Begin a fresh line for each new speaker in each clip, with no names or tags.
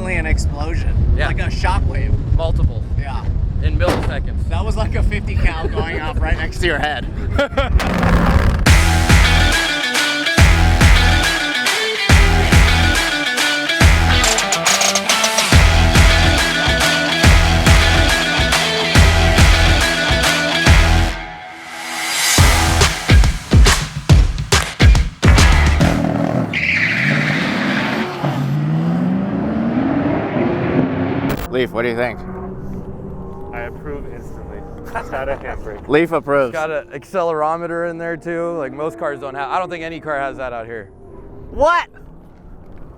instantly an explosion.
Yeah.
Like a shockwave.
Multiple.
Yeah.
In milliseconds.
That was like a 50 cal going off right next to your head. Leaf, what do you think?
I approve instantly. It's got a handbrake.
Leaf approves.
Got an accelerometer in there too. Like most cars don't have. I don't think any car has that out here.
What?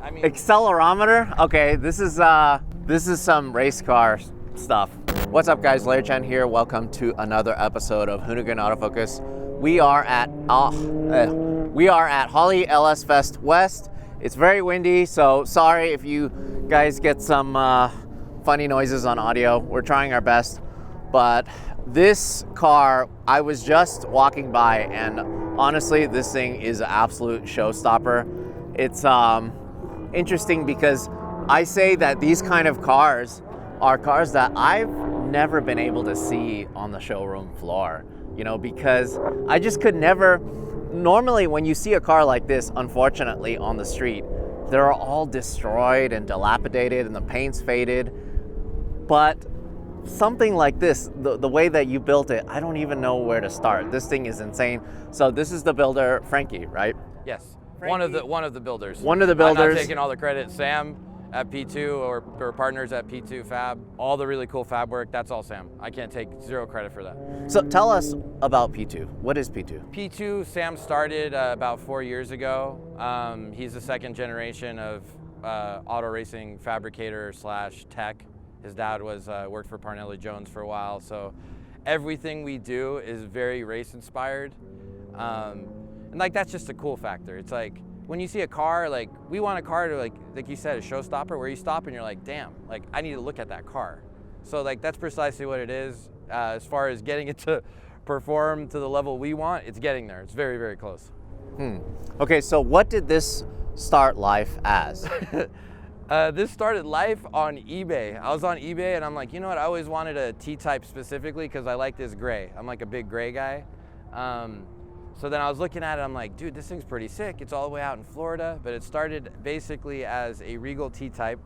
I mean,
Accelerometer? Okay, this is some race car stuff. What's up, guys? Larry Chen here. Welcome to another episode of Hoonigan Autofocus. We are at Holly LS Fest West. It's very windy, so sorry if you guys get some funny noises on audio. We're trying our best, but this car, I was just walking by, and honestly, this thing is an absolute showstopper. It's interesting because I say that these kind of cars are cars that I've never been able to see on the showroom floor, you know, because I just could never. Normally, when you see a car like this, unfortunately, on the street, they're all destroyed and dilapidated and the paint's faded. But something like this, the way that you built it, I don't even know where to start. This thing is insane. So this is the builder, Frankie, right?
yes.
Frankie?
One of the builders.
One of the
I'm
builders.
not taking all the credit. Sam at P2 or partners at P2 Fab. All the really cool fab work, that's all Sam. I can't take zero credit for that.
So tell us about P2. What is P2?
P2, Sam started about 4 years ago. He's the second generation of auto racing fabricator / tech. His dad was worked for Parnelli Jones for a while, so everything we do is very race inspired, and like that's just a cool factor. It's like when you see a car, like we want a car to like you said, a showstopper where you stop and you're like, damn, like I need to look at that car. So like that's precisely what it is. As far as getting it to perform to the level we want, it's getting there. It's very, very close.
Okay, so what did this start life as?
This started life on eBay. I was on eBay and I'm like, you know what? I always wanted a T-type specifically because I like this gray. I'm like a big gray guy. So then I was looking at it, I'm like, dude, this thing's pretty sick. It's all the way out in Florida, but it started basically as a Regal T-type,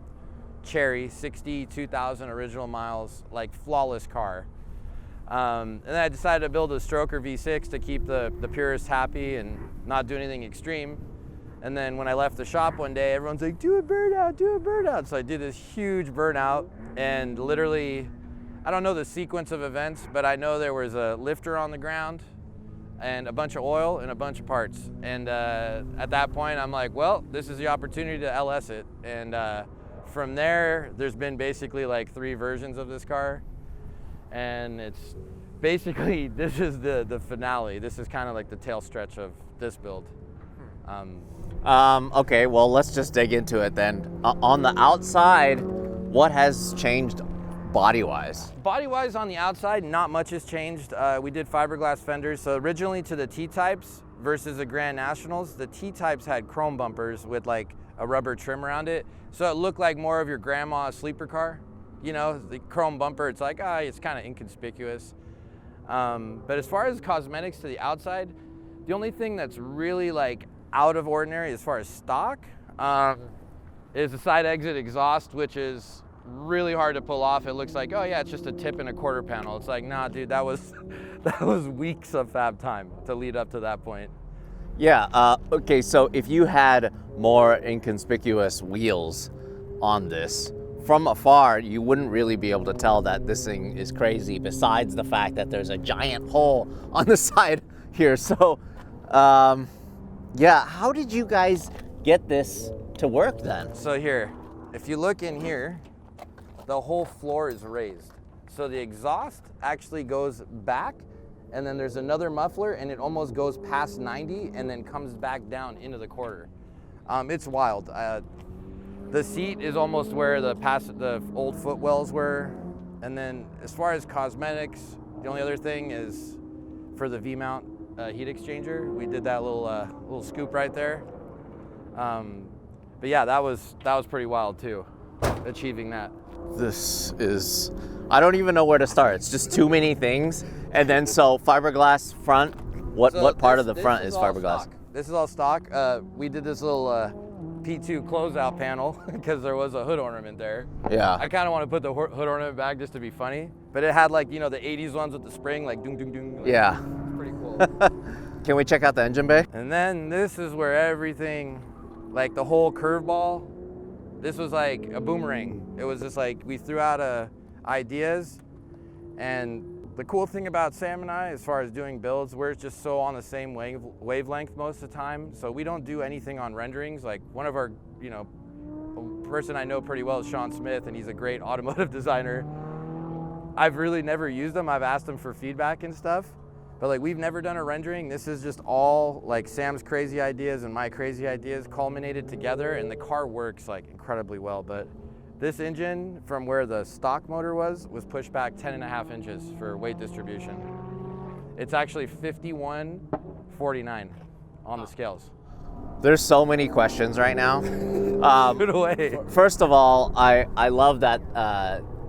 cherry, 62,000 original miles, like flawless car. And then I decided to build a stroker V6 to keep the purists happy and not do anything extreme. And then when I left the shop one day, everyone's like, do a burnout, do a burnout. So I did this huge burnout, and literally, I don't know the sequence of events, but I know there was a lifter on the ground and a bunch of oil and a bunch of parts. And at that point, I'm like, well, this is the opportunity to LS it. And from there, there's been basically like 3 versions of this car. And it's basically, this is the finale. This is kind of like the tail stretch of this build.
Okay, well, let's just dig into it then. On the outside, what has changed body-wise?
Body-wise on the outside, not much has changed. We did fiberglass fenders. So originally to the T-types versus the Grand Nationals, the T-types had chrome bumpers with like a rubber trim around it. So it looked like more of your grandma's sleeper car. You know, the chrome bumper, it's like, it's kind of inconspicuous. But as far as cosmetics to the outside, the only thing that's really like out of ordinary as far as stock is the side exit exhaust, which is really hard to pull off. It looks like, oh yeah, it's just a tip and a quarter panel. It's like, nah, dude, that was weeks of fab time to lead up to that point.
Yeah, okay, so if you had more inconspicuous wheels on this, from afar, you wouldn't really be able to tell that this thing is crazy, besides the fact that there's a giant hole on the side here. So, yeah, how did you guys get this to work then?
So here, if you look in here, the whole floor is raised. So the exhaust actually goes back, and then there's another muffler, and it almost goes past 90 and then comes back down into the quarter. It's wild. The seat is almost where the old footwells were. And then as far as cosmetics, the only other thing is for the V-mount heat exchanger. We did that little scoop right there. But yeah, that was pretty wild too. achieving that.
This is, I don't even know where to start. It's just too many things. And then so fiberglass front, what part of the front is fiberglass?
Stock. This is all stock. We did this little P2 closeout panel because there was a hood ornament there.
Yeah.
I kind of want to put the hood ornament back just to be funny, but it had like, you know, the 80s ones with the spring, like doom, doom, doom. Like,
Yeah.
it's pretty cool.
Can we check out the engine bay?
And then this is where everything, like the whole curveball, this was like a boomerang. It was just like, we threw out ideas, and the cool thing about Sam and I, as far as doing builds, we're just so on the same wavelength most of the time. So we don't do anything on renderings. Like one of our, you know, a person I know pretty well is Sean Smith, and he's a great automotive designer. I've really never used them. I've asked him for feedback and stuff, but like we've never done a rendering. This is just all like Sam's crazy ideas and my crazy ideas culminated together, and the car works like incredibly well. But this engine, from where the stock motor was pushed back 10.5 inches for weight distribution. It's actually 51.49 on the scales.
There's so many questions right now.
Shoot away.
First of all, I love that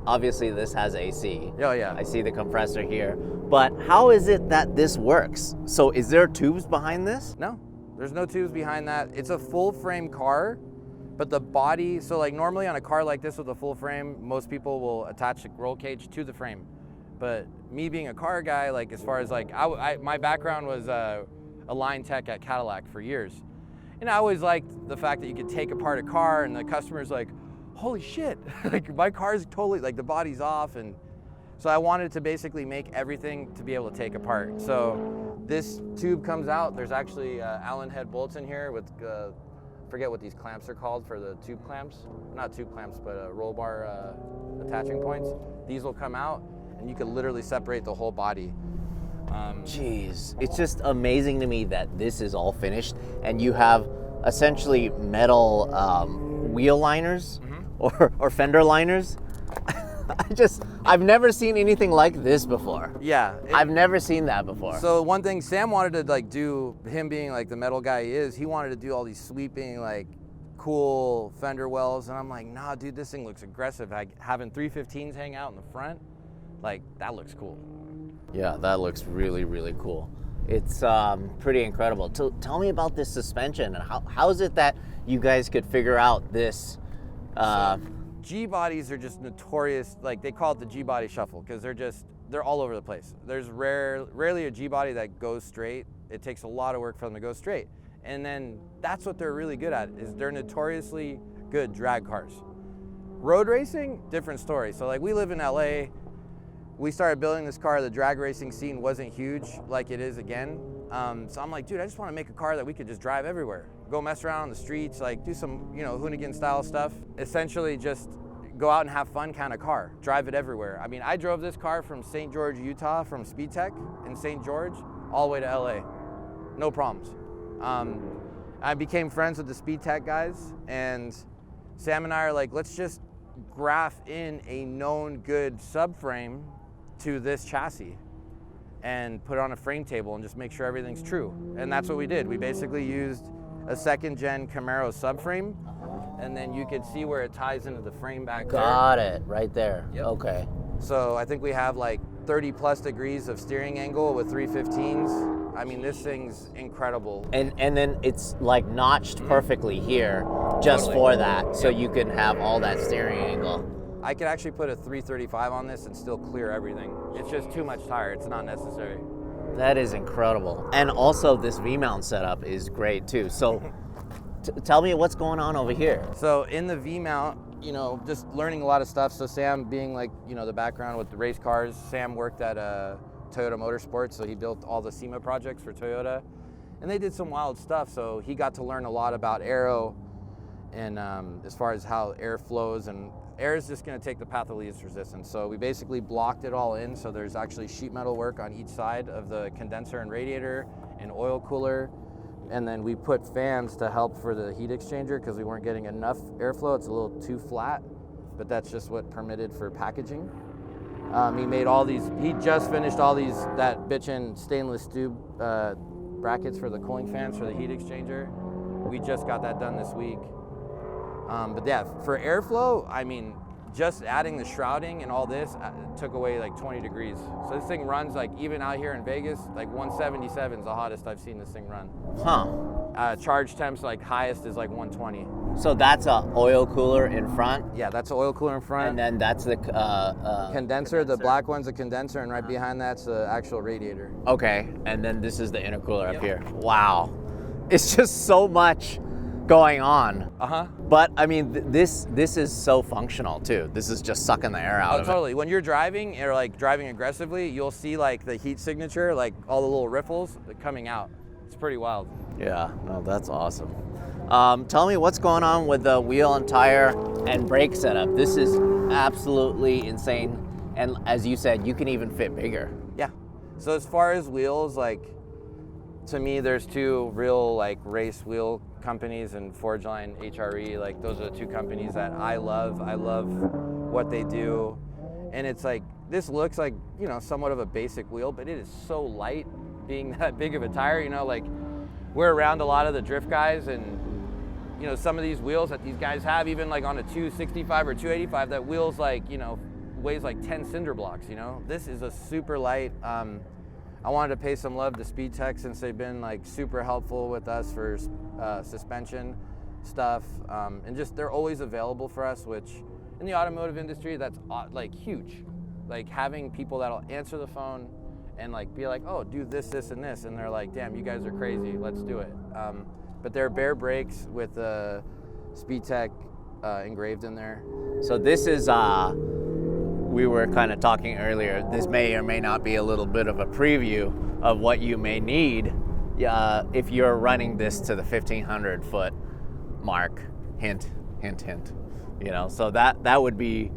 obviously this has AC.
Oh yeah.
I see the compressor here. But how is it that this works? So is there tubes behind this?
No, there's no tubes behind that. It's a full frame car. But the body, so like normally on a car like this with a full frame, most people will attach a roll cage to the frame. But me being a car guy, like as far as like, my background was a line tech at Cadillac for years. And I always liked the fact that you could take apart a car and the customer's like, holy shit, like my car's totally, like the body's off. And so I wanted to basically make everything to be able to take apart. So this tube comes out, there's actually Allen head bolts in here with, forget what these clamps are called for the tube clamps. Not tube clamps, but roll bar attaching points. These will come out and you can literally separate the whole body.
Jeez, it's just amazing to me that this is all finished and you have essentially metal wheel liners or fender liners. I've never seen anything like this before.
Yeah.
I've never seen that before.
So one thing Sam wanted to like do, him being like the metal guy he is, he wanted to do all these sweeping like cool fender wells, and I'm like, nah dude, this thing looks aggressive. Like having 315s hang out in the front, like that looks cool.
Yeah, that looks really, really cool. It's pretty incredible. Tell me about this suspension and how is it that you guys could figure out this
G-bodies are just notorious, like they call it the G-body shuffle because they're all over the place. There's rarely a G-body that goes straight. It takes a lot of work for them to go straight. And then that's what they're really good at, is they're notoriously good drag cars. Road racing, different story. So like we live in LA, we started building this car, the drag racing scene wasn't huge like it is again. So I'm like, dude, I just want to make a car that we could just drive everywhere. Go mess around on the streets, like do some, you know, hoonigan style stuff. Essentially just go out and have fun kind of car, drive it everywhere. I mean, I drove this car from St. George, Utah, from Speed Tech in St. George, all the way to LA, no problems. I became friends with the Speed Tech guys, and Sam and I are like, let's just graph in a known good subframe to this chassis and put it on a frame table and just make sure everything's true. And that's what we did. We basically used a second gen Camaro subframe, and then you could see where it ties into the frame back there.
Got it, right there.
Yep.
Okay.
So I think we have like 30 plus degrees of steering angle with 315s. I mean, this thing's incredible.
And then it's like notched perfectly here just
Totally.
for that, so you can have all that steering angle.
I could actually put a 335 on this and still clear everything. It's just too much tire, it's not necessary.
That is incredible. And also this V-mount setup is great too. So tell me what's going on over here.
So in the V-mount, you know, just learning a lot of stuff. So Sam being like, you know, the background with the race cars, Sam worked at Toyota Motorsports, so he built all the SEMA projects for Toyota. And they did some wild stuff, so he got to learn a lot about aero and as far as how air flows, and air is just going to take the path of least resistance. So we basically blocked it all in, so there's actually sheet metal work on each side of the condenser and radiator and oil cooler. And then we put fans to help for the heat exchanger because we weren't getting enough airflow. It's a little too flat, but that's just what permitted for packaging. He made all these, he just finished all these, that bitchin' stainless tube brackets for the cooling fans for the heat exchanger. We just got that done this week. But yeah, for airflow, I mean, just adding the shrouding and all this took away like 20 degrees. So this thing runs like, even out here in Vegas, like 177 is the hottest I've seen this thing run.
Huh.
Charge temps like highest is like 120.
So that's a oil cooler in front?
Yeah, that's an oil cooler in front.
And then that's the
condenser. The black one's a condenser, and right behind that's the actual radiator.
Okay, and then this is the intercooler up here. Wow. It's just so much going on. But I mean, this is so functional too. This is just sucking the air out of
totally. When you're driving or like driving aggressively, you'll see like the heat signature, like all the little ripples coming out. It's pretty wild.
Yeah, no, that's awesome. Tell me what's going on with the wheel and tire and brake setup. This is absolutely insane. And as you said, you can even fit bigger.
Yeah. So as far as wheels, like, to me, there's two real like race wheel companies, and Forgeline, HRE, like those are the two companies that I love. I love what they do. And it's like, this looks like, you know, somewhat of a basic wheel, but it is so light being that big of a tire, you know, like we're around a lot of the drift guys, and you know, some of these wheels that these guys have, even like on a 265 or 285, that wheel's like, you know, weighs like 10 cinder blocks, you know? This is a super light. I wanted to pay some love to Speed Tech, since they've been like super helpful with us for suspension stuff, and just they're always available for us, which in the automotive industry, that's like huge. Like having people that'll answer the phone and like be like, oh, do this, this, and this, and they're like, damn, you guys are crazy, let's do it. But they're bare brakes with Speed Tech engraved in there.
So this is, we were kind of talking earlier, this may or may not be a little bit of a preview of what you may need if you're running this to the 1,500 foot mark. Hint, hint, hint. You know, so that would be,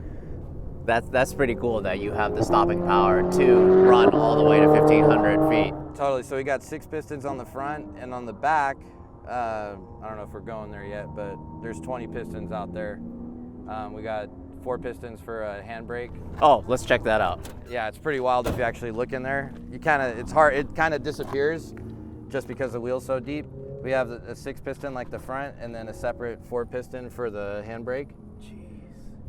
that's pretty cool that you have the stopping power to run all the way to 1,500 feet.
Totally. So we got 6 pistons on the front, and on the back, I don't know if we're going there yet, but there's 20 pistons out there. We got 4 pistons for a handbrake.
Oh, let's check that out.
Yeah, it's pretty wild if you actually look in there. You it's hard, it kind of disappears just because the wheel's so deep. We have a 6 piston like the front, and then a separate 4 piston for the handbrake.
Jeez.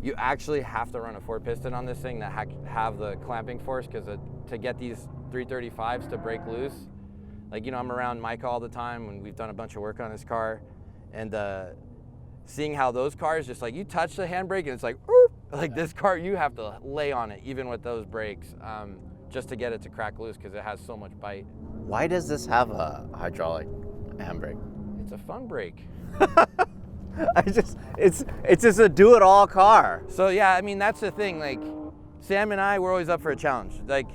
You actually have to run a 4 piston on this thing to have the clamping force, because to get these 335s to break loose, like, you know, I'm around Micah all the time, and we've done a bunch of work on his car, and seeing how those cars just like, you touch the handbrake and it's like, like this car, you have to lay on it, even with those brakes, just to get it to crack loose, because it has so much bite.
Why does this have a hydraulic handbrake?
It's a fun brake.
It's just a do-it-all car.
So yeah, I mean, that's the thing. Like, Sam and I, we're always up for a challenge. Like,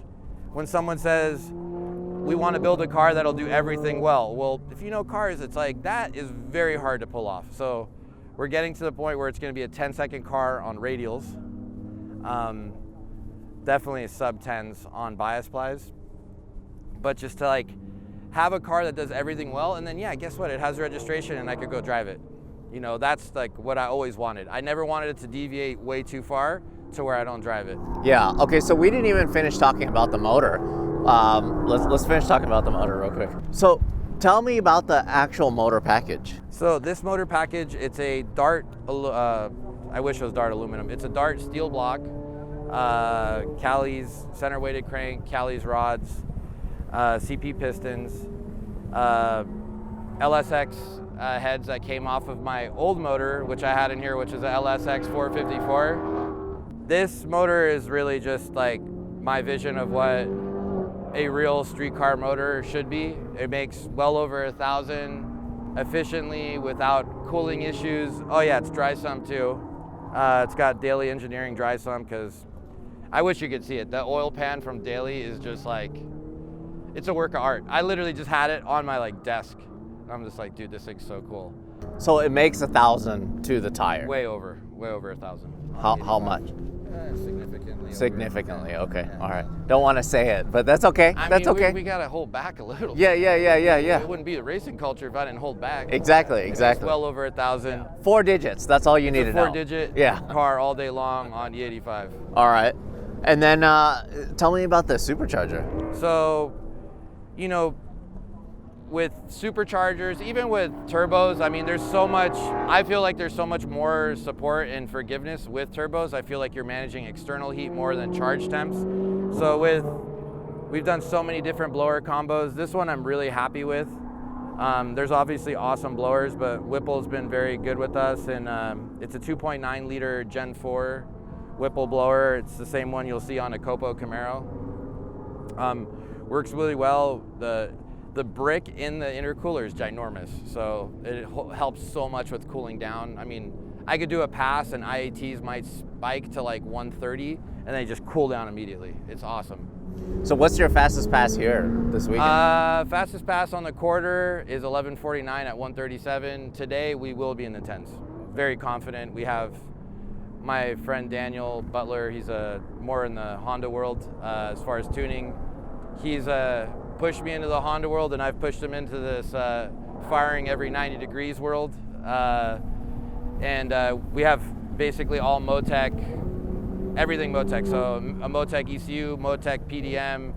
when someone says, we want to build a car that'll do everything well, if you know cars, it's like, that is very hard to pull off. So we're getting to the point where it's going to be a 10-second car on radials. Definitely sub-10s on bias plies. But just to like have a car that does everything well, and then yeah, guess what? It has registration and I could go drive it. You know, that's like what I always wanted. I never wanted it to deviate way too far to where I don't drive it.
Yeah, okay, so we didn't even finish talking about the motor. Let's finish talking about the motor real quick. So tell me about the actual motor package.
So this motor package, it's a Dart, I wish it was Dart aluminum. It's a Dart steel block, Cali's center weighted crank, Cali's rods, CP pistons, LSX heads that came off of my old motor, which I had in here, which is a LSX 454. This motor is really just like my vision of what a real street car motor should be. It makes well over 1,000 efficiently without cooling issues. Oh yeah, it's dry sump too. It's got Daily Engineering dry sump, because I wish you could see it. The oil pan from Daily is just like, it's a work of art. I literally just had it on my like desk. I'm just like, dude, this thing's so cool.
So it makes 1,000 to the tire.
Way over 1,000.
How much?
Significantly.
Significantly, okay.
Yeah.
All right. Don't want to say it, but that's okay. That's okay.
We gotta hold back a little.
Yeah.
It wouldn't be a racing culture if I didn't hold back.
Exactly.
It's well over 1,000.
4 digits. That's all you need to know.
4-digit
Yeah.
car all day long on E85.
All right. And then tell me about the supercharger.
So, you know, with superchargers, even with turbos, I mean, I feel like there's so much more support and forgiveness with turbos. I feel like you're managing external heat more than charge temps. So we've done so many different blower combos. This one I'm really happy with. There's obviously awesome blowers, but Whipple's been very good with us, and it's a 2.9 liter Gen 4 Whipple blower. It's the same one you'll see on a Copo Camaro. Works really well. The brick in the intercooler is ginormous, so it helps so much with cooling down. I mean, I could do a pass and IATs might spike to like 130 and they just cool down immediately. It's awesome.
So what's your fastest pass here this weekend?
Fastest pass on the quarter is 11:49 at 137. Today we will be in the 10s. Very confident. We have my friend Daniel Butler. He's more in the Honda world as far as tuning. He's pushed me into the Honda world, and I've pushed him into this firing every 90 degrees world. And we have basically all Motec, everything Motec. So a Motec ECU, Motec PDM,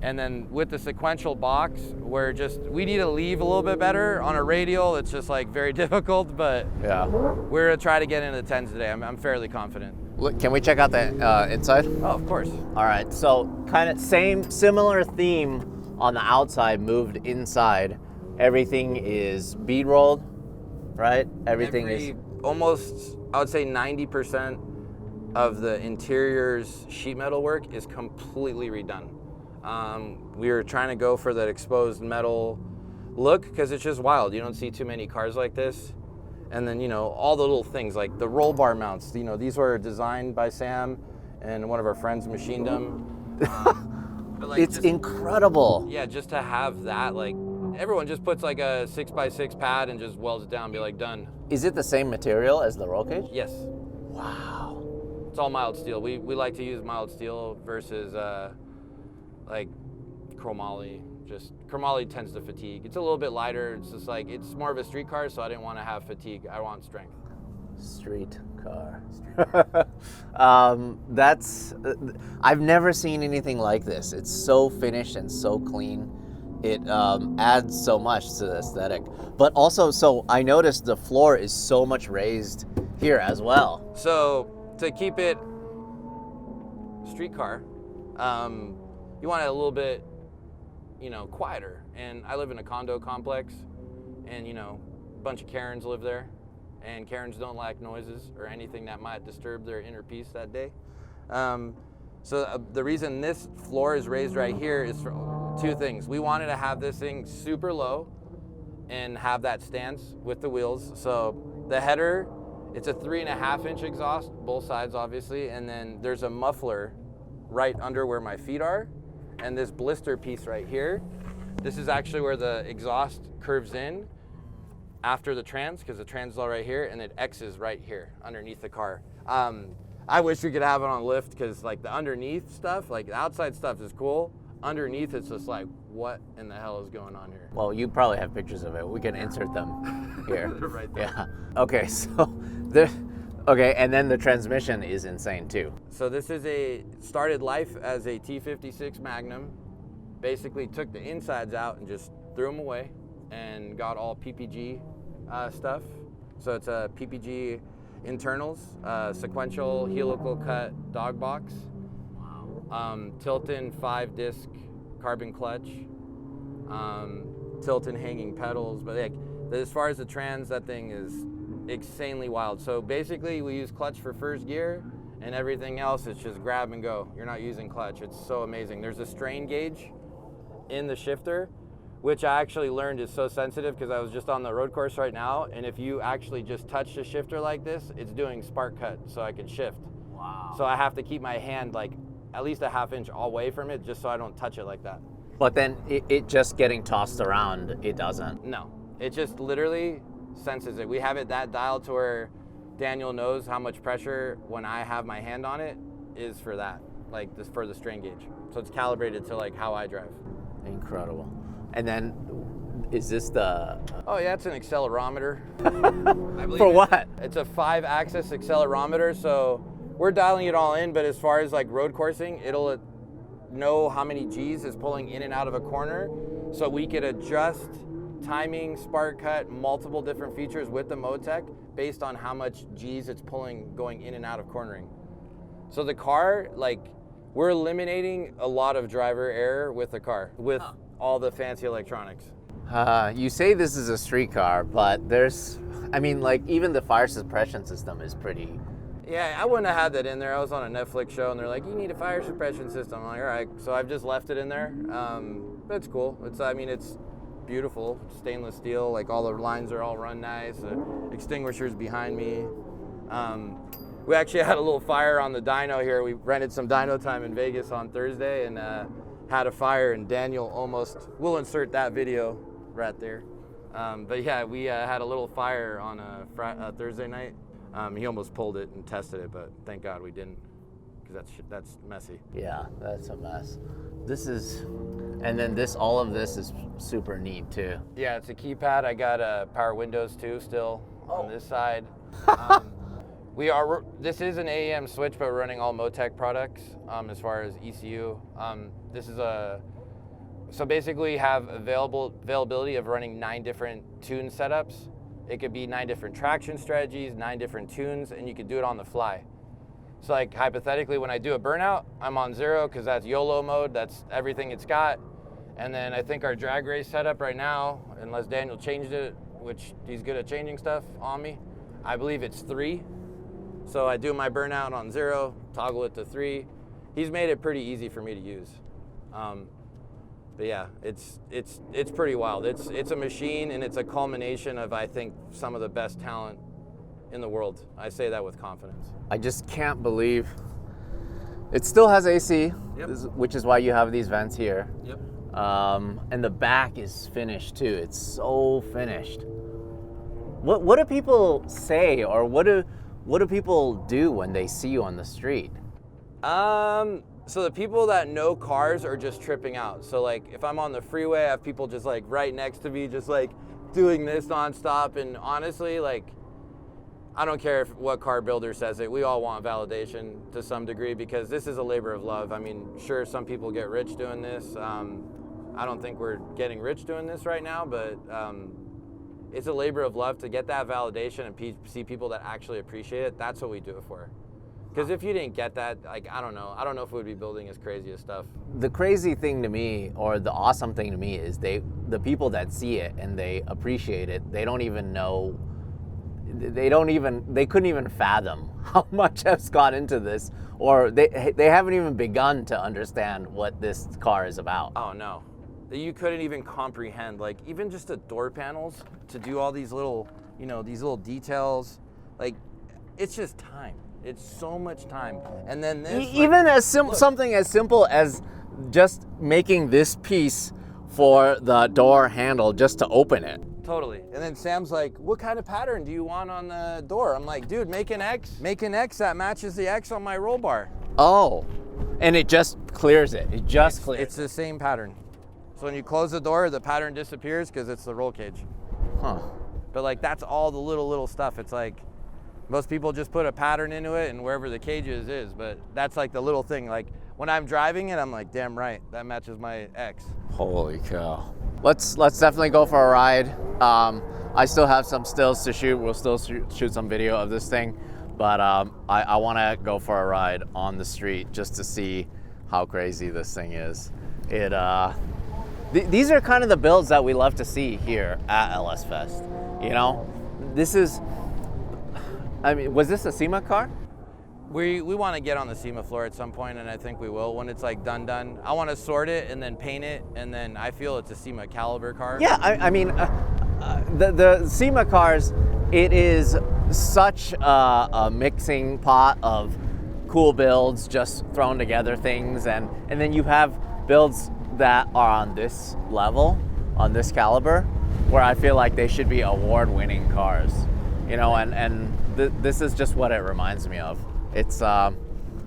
and then with the sequential box, we need to leave a little bit better. On a radial, it's just like very difficult, but
Yeah.
we're gonna try to get into the 10s today. I'm fairly confident.
Look, can we check out the inside?
Oh, of course.
All right, so kind of similar theme on the outside, moved inside. Everything is bead rolled, right? Everything is
almost, I would say 90% of the interior's sheet metal work is completely redone. We were trying to go for that exposed metal look because it's just wild. You don't see too many cars like this. And then, all the little things like the roll bar mounts, these were designed by Sam and one of our friends machined them. But like
it's incredible.
Yeah, just to have that, like everyone just puts like a 6x6 pad and just welds it down and be like, done.
Is it the same material as the roll cage?
Yes.
Wow.
It's all mild steel. We like to use mild steel versus like chromoly. Just chromoly tends to fatigue. It's a little bit lighter. It's just like, it's more of a street car, so I didn't want to have fatigue. I want strength.
Street car. I've never seen anything like this. It's so finished and so clean. It adds so much to the aesthetic. But also, so I noticed the floor is so much raised here as well.
So to keep it street car, you want it a little bit, quieter. And I live in a condo complex, and a bunch of Karens live there, and Karens don't like noises or anything that might disturb their inner peace that day. So the reason this floor is raised right here is for two things. We wanted to have this thing super low and have that stance with the wheels. So the header, it's a 3.5-inch exhaust, both sides obviously, and then there's a muffler right under where my feet are, and this blister piece right here, this is actually where the exhaust curves in after the trans, because the trans is all right here, and it X's right here underneath the car. I wish we could have it on lift, because like the underneath stuff, like the outside stuff is cool. Underneath, it's just like, what in the hell is going on here?
Well, you probably have pictures of it. We can insert them here.
Right there.
Yeah. Okay, so and then the transmission is insane too.
So this is started life as a T56 Magnum. Basically took the insides out and just threw them away and got all PPG stuff. So it's a PPG internals, sequential helical cut dog box. Tilton 5-disc carbon clutch, Tilton hanging pedals, but like as far as the trans, that thing is insanely wild. So basically we use clutch for first gear, and everything else is just grab and go. You're not using clutch. It's so amazing. There's a strain gauge in the shifter, which I actually learned is so sensitive because I was just on the road course right now, and if you actually just touch the shifter like this, it's doing spark cut so I can shift.
Wow.
So I have to keep my hand like at least a 1/2 inch away from it just so I don't touch it like that.
But then it just getting tossed around, it doesn't.
No, it just literally senses it. We have it that dialed to where Daniel knows how much pressure when I have my hand on it is for that, like this for the strain gauge. So it's calibrated to like how I drive.
Incredible. And then, is this the...
Oh yeah, it's an accelerometer.
For what?
It's a 5-axis accelerometer, so we're dialing it all in, but as far as like road coursing, it'll know how many G's is pulling in and out of a corner. So we could adjust timing, spark cut, multiple different features with the Motec based on how much G's it's pulling going in and out of cornering. So the car, like, we're eliminating a lot of driver error with the car, with all the fancy electronics.
You say this is a street car, but there's, I mean, like, even the fire suppression system is pretty.
Yeah, I wouldn't have had that in there. I was on a Netflix show and they're like, you need a fire suppression system. I'm like, all right. So I've just left it in there. But it's cool. It's beautiful. Stainless steel, like all the lines are all run nice. The extinguishers behind me. We actually had a little fire on the dyno here. We rented some dyno time in Vegas on Thursday and had a fire, and Daniel we'll insert that video right there. But yeah, we had a little fire on a Thursday night. He almost pulled it and tested it, but thank God we didn't, because that's messy.
Yeah, that's a mess. This is, and then all of this is super neat too.
Yeah, it's a keypad. I got power windows too still on this side. This is an AEM switch, but we're running all Motec products as far as ECU. This is so basically have availability of running 9 different tune setups. It could be 9 different traction strategies, 9 different tunes, and you could do it on the fly. So like hypothetically, when I do a burnout, I'm on 0 because that's YOLO mode. That's everything it's got. And then I think our drag race setup right now, unless Daniel changed it, which he's good at changing stuff on me, I believe it's 3. So I do my burnout on 0, toggle it to 3. He's made it pretty easy for me to use. But yeah, it's pretty wild. It's a machine, and it's a culmination of, I think, some of the best talent in the world. I say that with confidence.
I just can't believe it still has AC, which is why you have these vents here.
Yep.
And the back is finished too. It's so finished. What do people say, or what do people do when they see you on the street?
So the people that know cars are just tripping out. So like if I'm on the freeway, I have people just like right next to me, just like doing this nonstop. And honestly, like, I don't care what car builder says it. We all want validation to some degree, because this is a labor of love. I mean, sure, some people get rich doing this. I don't think we're getting rich doing this right now, but it's a labor of love to get that validation and see people that actually appreciate it. That's what we do it for. Because if you didn't get that, like, I don't know if we'd be building as crazy as stuff.
The crazy thing to me, or the awesome thing to me, is the people that see it and they appreciate it, they don't even know, they couldn't even fathom how much has gone into this, or they haven't even begun to understand what this car is about.
Oh no, you couldn't even comprehend, like, even just the door panels to do all these little, these little details, like, it's just time. It's so much time. And then this,
even as something as simple as just making this piece for the door handle just to open it.
Totally. And then Sam's like, what kind of pattern do you want on the door? I'm like, dude, make an X that matches the X on my roll bar.
Oh, and it just clears it. It just clears.
It's the same pattern. So when you close the door, the pattern disappears because it's the roll cage.
Huh.
But like, that's all the little stuff. It's like, most people just put a pattern into it and wherever the cage is, but that's like the little thing. Like when I'm driving it, I'm like, damn right, that matches my X.
Holy cow. Let's definitely go for a ride. I still have some stills to shoot. We'll still shoot some video of this thing, but I want to go for a ride on the street just to see how crazy this thing is. These are kind of the builds that we love to see here at LS Fest. This is, was this a SEMA car?
We want to get on the SEMA floor at some point, and I think we will when it's like done. I want to sort it and then paint it, and then I feel it's a SEMA caliber car.
Yeah, the SEMA cars, it is such a mixing pot of cool builds, just thrown together things, and then you have builds that are on this level, on this caliber, where I feel like they should be award-winning cars, this is just what it reminds me of. It's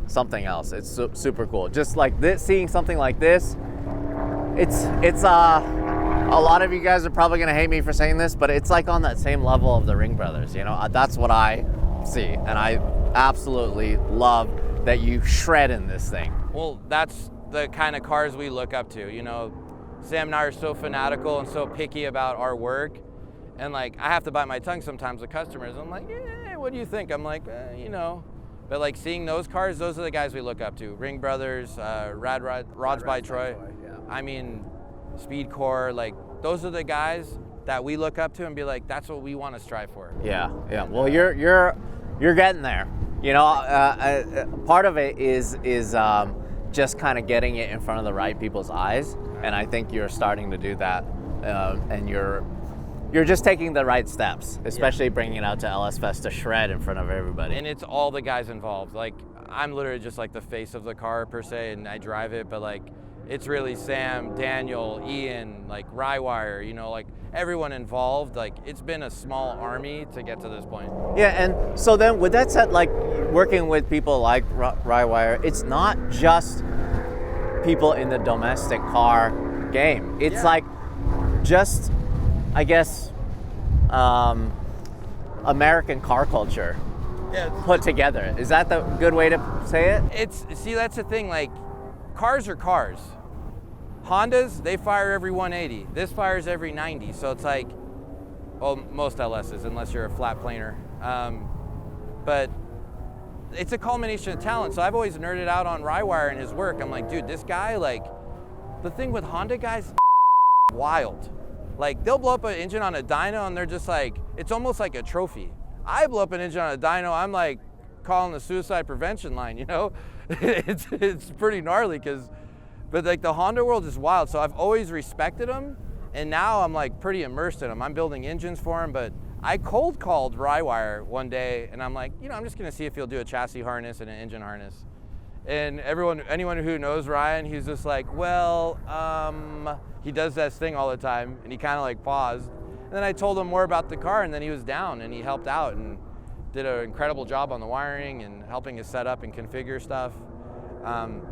something else. It's super cool. Just like this, seeing something like this, it's a lot of you guys are probably gonna hate me for saying this, but it's like on that same level of the Ring Brothers. That's what I see, and I absolutely love that you shred in this thing.
Well, that's the kind of cars we look up to. Sam and I are so fanatical and so picky about our work. And like, I have to bite my tongue sometimes with customers. I'm like, what do you think? I'm like, you know. But like seeing those cars, those are the guys we look up to. Ring Brothers, Rods by Troy.
Yeah.
I mean, Speed Core, like those are the guys that we look up to and be like, that's what we want to strive for.
Yeah, yeah. Well, you're getting there. You know, part of it is just kind of getting it in front of the right people's eyes, and I think you're starting to do that, and you're just taking the right steps, especially bringing it out to LS Fest to shred in front of everybody.
And it's all the guys involved. Like, I'm literally just like the face of the car per se, and I drive it, but like, it's really Sam, Daniel, Ian, like Rywire, you know, like everyone involved. Like, it's been a small army to get to this point.
Yeah, and so then with that said, like working with people like Rywire, it's not just people in the domestic car game. It's like just, I guess, American car culture put together. Is that the good way to say it?
See, that's the thing, like, cars are cars. Hondas, they fire every 180. This fires every 90. So it's like, well, most LSs, unless you're a flat planer. But it's a culmination of talent. So I've always nerded out on Rywire and his work. I'm like, dude, this guy, like, the thing with Honda guys, wild. Like, they'll blow up an engine on a dyno and they're just like, it's almost like a trophy. I blow up an engine on a dyno, I'm like calling the suicide prevention line, you know? It's pretty gnarly, but like the Honda world is wild. So I've always respected them, and now I'm like pretty immersed in them. I'm building engines for them, but I cold called Rywire one day and I'm like, you know, I'm just gonna see if he'll do a chassis harness and an engine harness. And anyone who knows Ryan, he's just like, well, he does this thing all the time, and he kind of like paused. And then I told him more about the car, and then he was down, and he helped out and did an incredible job on the wiring and helping us set up and configure stuff.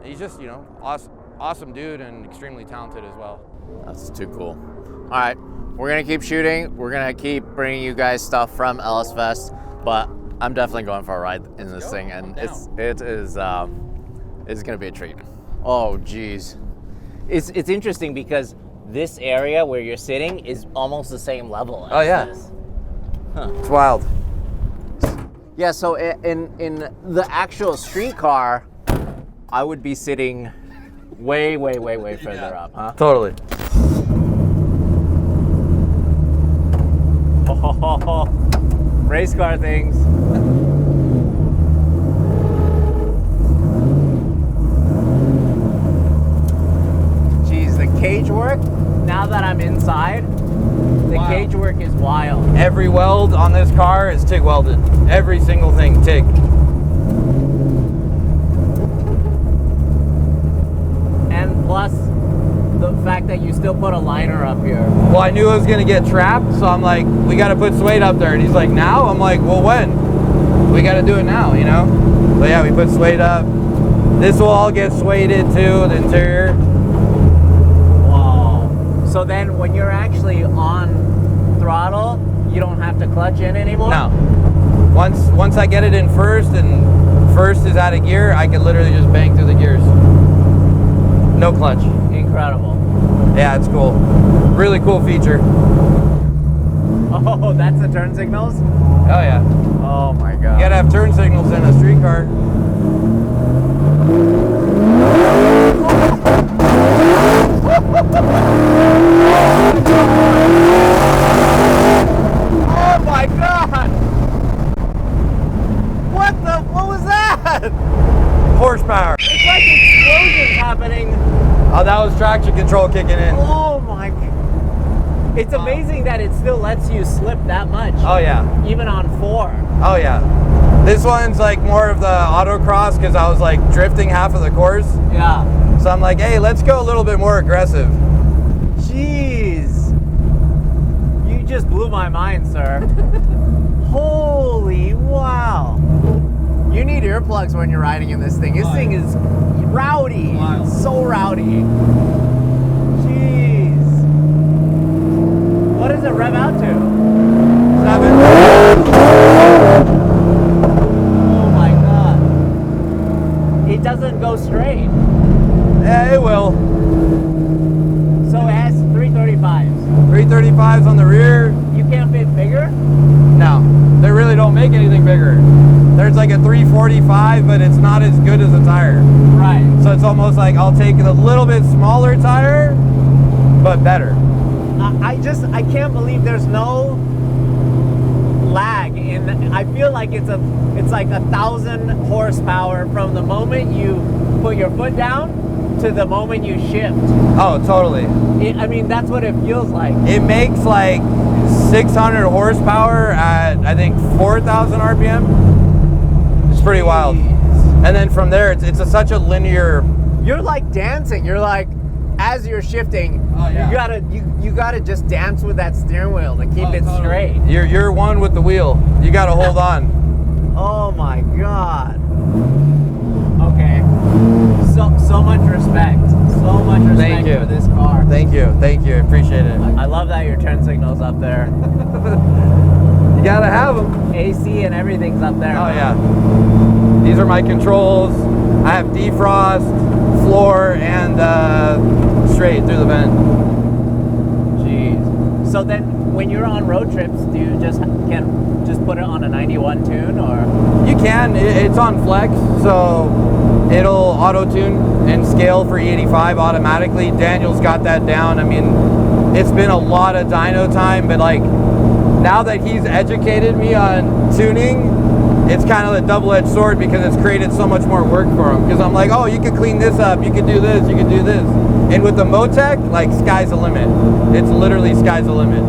He's just, you know, awesome dude and extremely talented as well.
That's too cool. All right, we're gonna keep shooting. We're gonna keep bringing you guys stuff from LS Fest, but I'm definitely going for a ride in this thing, and it's gonna be a treat. Oh, geez. It's interesting because this area where you're sitting is almost the same level as this.
Huh. It's wild.
Yeah, so in the actual street car, I would be sitting way further up, huh?
Totally.
Race car things. Cage work, now that I'm inside, the cage work is wild.
Every weld on this car is TIG welded. Every single thing, TIG.
And plus, the fact that you still put a liner up here.
Well, I knew I was gonna get trapped, so I'm like, we gotta put suede up there. And he's like, now? I'm like, well, when? We gotta do it now, you know? So yeah, we put suede up. This will all get sueded too, the interior.
So then when you're actually on throttle, you don't have to clutch in anymore?
No. Once I get it in first and first is out of gear, I can literally just bang through the gears. No clutch.
Incredible.
Yeah, it's cool. Really cool feature.
Oh, that's the turn signals?
Oh yeah.
Oh my God.
You gotta have turn signals in a street car.
Oh my God! What was that?
Horsepower.
It's like explosions happening.
Oh, that was traction control kicking in.
Oh my God. It's amazing that it still lets you slip that much.
Oh yeah.
Even on 4.
Oh yeah. This one's like more of the autocross because I was like drifting half of the course.
Yeah.
So I'm like, hey, let's go a little bit more aggressive.
Jeez. You just blew my mind, sir. Holy wow. You need earplugs when you're riding in this thing. This thing is rowdy.
Wild.
So rowdy. Jeez. What does it rev out to?
7.
Oh my God. It doesn't go straight.
Yeah, it will.
So it has 335s.
335s on the rear.
You can't fit bigger?
No, they really don't make anything bigger. There's like a 345, but it's not as good as a tire.
Right.
So it's almost like I'll take a little bit smaller tire, but better.
I can't believe there's no lag in. I feel like it's like 1,000 horsepower from the moment you put your foot down to the moment you shift.
Oh, totally.
I mean, that's what it feels like.
It makes like 600 horsepower at I think 4,000 RPM. It's pretty wild. And then from there, it's such a linear.
You're like dancing. You're like, as you're shifting,
Oh, yeah.
you gotta just dance with that steering wheel to keep it
Totally.
straight.
You're one with the wheel. You got to hold on.
Oh my God. Okay. So much respect. So much respect
Thank you.
for this car.
Thank you. I appreciate it.
I love that your turn signal's up there.
You gotta have them.
AC and everything's up there.
Oh yeah. These are my controls. I have defrost, floor, and straight through the vent.
Jeez. So then, when you're on road trips, do you just put it on a 91 tune, or?
You can. It's on flex, so it'll auto tune and scale for E85 automatically. Daniel's got that down. I mean, it's been a lot of dyno time, but like now that he's educated me on tuning, it's kind of a double-edged sword because it's created so much more work for him. Because I'm like, oh, you could clean this up, you could do this, you could do this. And with the Motec, like, sky's the limit. It's literally sky's the limit.